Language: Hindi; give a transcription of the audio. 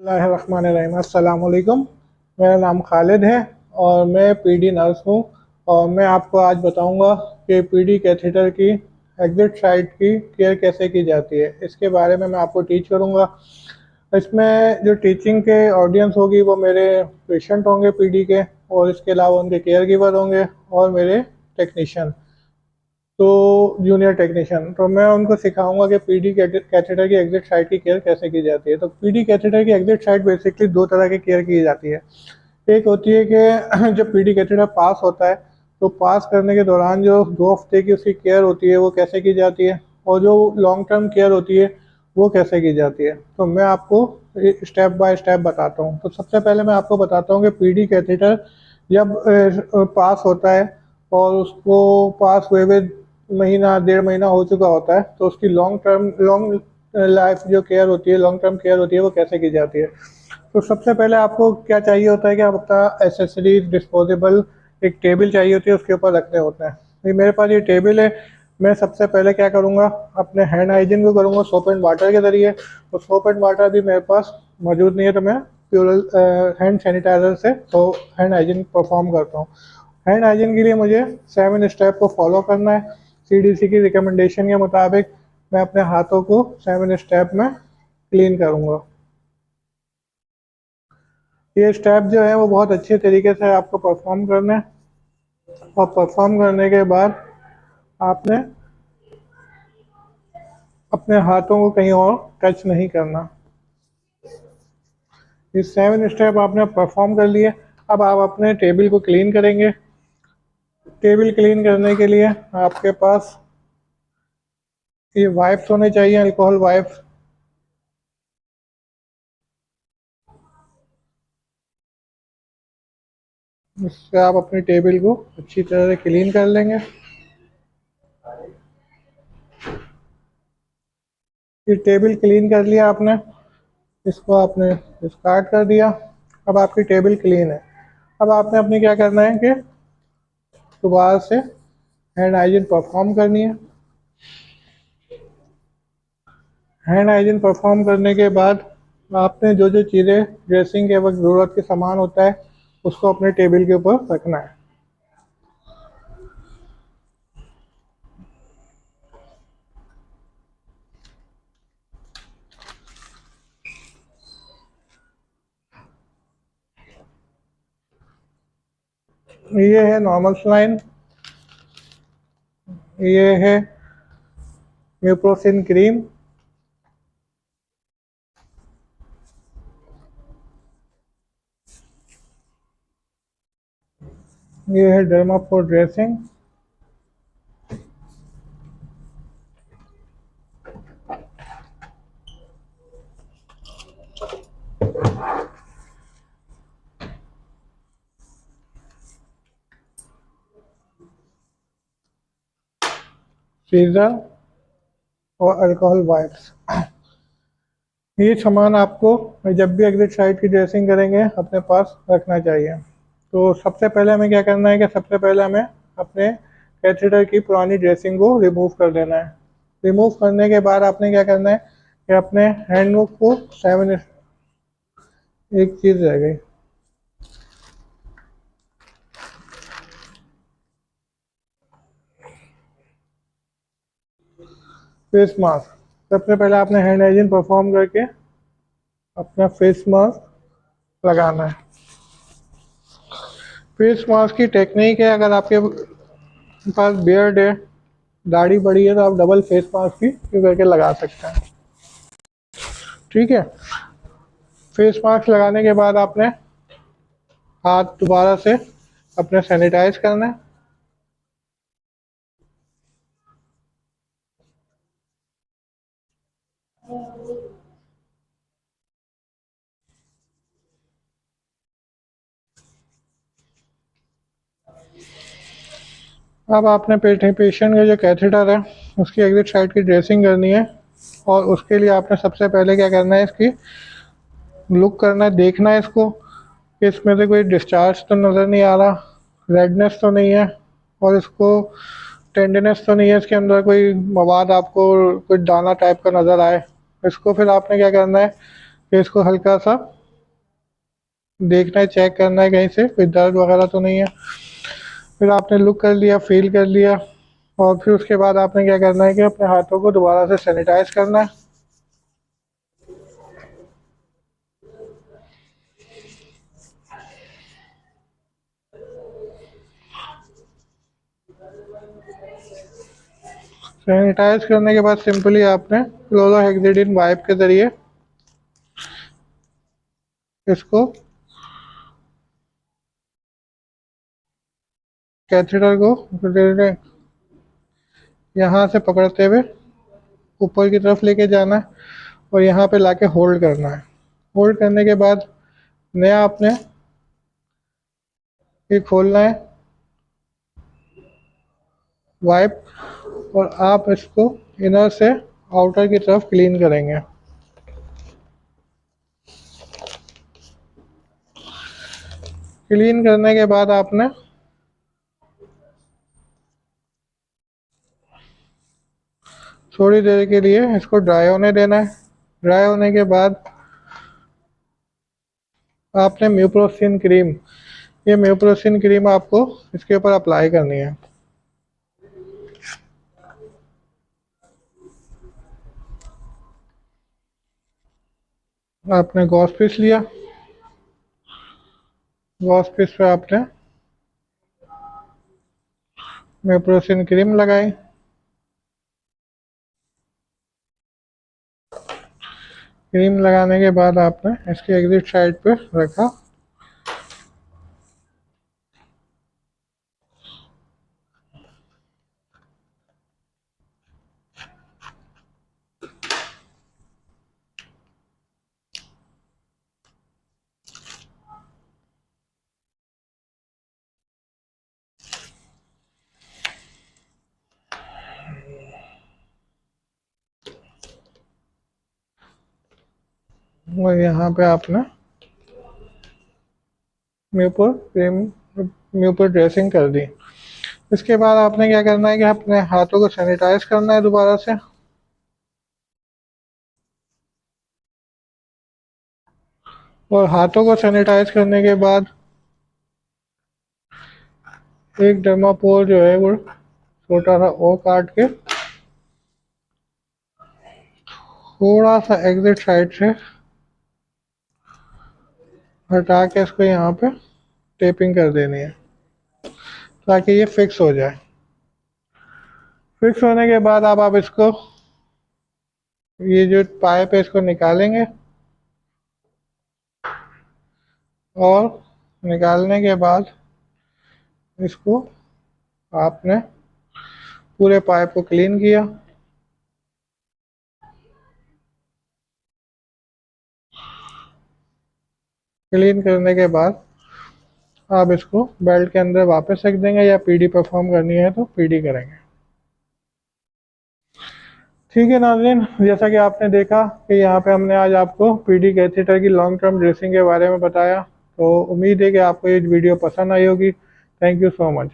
बिस्मिल्लाहिर्रहमानिर्रहीम। अस्सलाम वालेकुम। मेरा नाम खालिद है और मैं पीडी नर्स हूँ। और मैं आपको आज बताऊंगा कि पीडी कैथेटर की एग्जिट साइट की केयर कैसे की जाती है। इसके बारे में मैं आपको टीच करूंगा। इसमें जो टीचिंग के ऑडियंस होगी वो मेरे पेशेंट होंगे पीडी के, और इसके अलावा उनके केयर गिवर होंगे और मेरे टेक्नीशियन, तो जूनियर टेक्नीशियन। तो मैं उनको सिखाऊंगा कि पीडी कैथेटर की एग्जिट साइट की केयर कैसे की जाती है। तो पीडी कैथेटर की एग्जिट साइट बेसिकली दो तरह की केयर की जाती है। एक होती है कि जब पीडी कैथेटर पास होता है तो पास करने के दौरान जो 2 हफ्ते की उसकी केयर होती है वो कैसे की जाती है, और जो लॉन्ग टर्म केयर होती है वो कैसे की जाती है। तो मैं आपको स्टेप बाय स्टेप बताता हूँ। तो सबसे पहले मैं आपको बताता हूँ कि पीडी कैथेटर जब पास होता है और उसको पास हुए हुए महीना 1.5 महीना हो चुका होता है, तो उसकी लॉन्ग लाइफ जो केयर होती है, लॉन्ग टर्म केयर होती है, वो कैसे की जाती है। तो सबसे पहले आपको क्या चाहिए होता है कि आप अपना एसेसरीज डिस्पोजेबल एक टेबल चाहिए होती है, उसके ऊपर रखने होते हैं। ये मेरे पास ये टेबल है। मैं सबसे पहले क्या करूँगा, अपने हैंड हाइजीन को करूँगा सोप एंड वाटर के ज़रिए। तो सोप एंड वाटर भी मेरे पास मौजूद नहीं है, तो मैं प्योरल हैंड सैनिटाइजर से तो हैंड हाइजीन परफॉर्म करता हूँ। हैंड हाइजीन के लिए मुझे 7 स्टेप को फॉलो करना है। सीडीसी की रिकमेंडेशन के मुताबिक मैं अपने हाथों को 7 स्टेप में क्लीन करूँगा। ये स्टेप जो है वो बहुत अच्छे तरीके से आपको परफॉर्म करना है, और परफॉर्म करने के बाद आपने अपने हाथों को कहीं और टच नहीं करना। ये 7 स्टेप आपने परफॉर्म कर लिए। अब आप अपने टेबल को क्लीन करेंगे। टेबल क्लीन करने के लिए आपके पास ये वाइप्स होने चाहिए, अल्कोहल वाइप्स। इससे आप अपनी टेबल को अच्छी तरह से क्लीन कर लेंगे। ये टेबल क्लीन कर लिया आपने, इसको आपने डिस्कार्ड कर दिया। अब आपकी टेबल क्लीन है। अब आपने अपने क्या करना है कि दोबारा से हैंड हाइजीन परफॉर्म करनी है। हैंड हाइजीन परफॉर्म करने के बाद आपने जो जो चीज़ें ड्रेसिंग के वक्त ज़रूरत के सामान होता है उसको अपने टेबल के ऊपर रखना है। ये है नॉर्मल सलाइन, ये है म्यूप्रोसिन क्रीम, ये है डर्माफोर ड्रेसिंग, सीजर और अल्कोहल वाइप्स। ये सामान आपको जब भी एग्जिट साइड की ड्रेसिंग करेंगे अपने पास रखना चाहिए। तो सबसे पहले हमें क्या करना है कि सबसे पहले हमें अपने कैथेटर की पुरानी ड्रेसिंग को रिमूव कर देना है। रिमूव करने के बाद आपने क्या करना है कि अपने हैंडबुक को एक चीज़ रह गई, फेस मास्क। सबसे पहले आपने हैंड हाइजीन परफॉर्म करके अपना फेस मास्क लगाना है। फेस मास्क की टेक्निक है, अगर आपके पास बियर्ड है, दाढ़ी बड़ी है, तो आप डबल फेस मास्क भी यूँ करके लगा सकते हैं। ठीक है। फेस मास्क लगाने के बाद आपने हाथ दोबारा से अपने सैनिटाइज करना है। अब आपने पेशेंट का जो कैथेटर है उसकी एग्जिट साइड की ड्रेसिंग करनी है, और उसके लिए आपने सबसे पहले क्या करना है, इसकी लुक करना है, देखना है इसको कि इसमें से कोई डिस्चार्ज तो नज़र नहीं आ रहा, रेडनेस तो नहीं है, और इसको टेंडनेस तो नहीं है, इसके अंदर कोई मवाद आपको कोई दाना टाइप का नज़र आए। इसको फिर आपने क्या करना है कि इसको हल्का सा देखना है, चेक करना है कहीं से कोई दर्द वगैरह तो नहीं है। फिर आपने लुक कर लिया, फील कर लिया, और फिर उसके बाद आपने क्या करना है कि अपने हाथों को दोबारा से सैनिटाइज करना है। सैनिटाइज करने के बाद सिंपली आपने क्लोरोहेक्सिडिन वाइप के ज़रिए इसको कैथेटर को यहाँ से पकड़ते हुए ऊपर की तरफ लेके जाना है और यहाँ पे लाके होल्ड करना है। होल्ड करने के बाद नया आपने ये खोलना है वाइप, और आप इसको इनर से आउटर की तरफ क्लीन करेंगे। क्लीन करने के बाद आपने थोड़ी देर के लिए इसको ड्राई होने देना है। ड्राई होने के बाद आपने म्यूप्रोसिन क्रीम, ये म्यूप्रोसिन क्रीम आपको इसके ऊपर अप्लाई करनी है। आपने गॉस पीस लिया, गॉस पीस पे आपने म्यूप्रोसिन क्रीम लगाई। क्रीम लगाने के बाद आपने इसके एग्जिट साइड पे रखा। और यहाँ पे आपने म्यूपर क्रीम, म्यूपर ड्रेसिंग कर दी। इसके बाद आपने क्या करना है कि अपने हाथों को सैनिटाइज करना है दोबारा से। और हाथों को सैनिटाइज करने के बाद एक डर्मापोर जो है वो छोटा सा ओ काट के थोड़ा सा एग्जिट साइड से हटा के इसको यहाँ पे टेपिंग कर देनी है ताकि ये फिक्स हो जाए। फिक्स होने के बाद अब आप इसको, ये जो पाइप है इसको निकालेंगे, और निकालने के बाद इसको आपने पूरे पाइप को क्लीन किया। क्लीन करने के बाद आप इसको बेल्ट के अंदर वापस रख देंगे, या पीडी परफॉर्म करनी है तो पीडी करेंगे। ठीक है नाज़रीन, जैसा कि आपने देखा कि यहाँ पे हमने आज आपको पीडी कैथेटर की लॉन्ग टर्म ड्रेसिंग के बारे में बताया। तो उम्मीद है कि आपको ये वीडियो पसंद आई होगी। Thank you so much.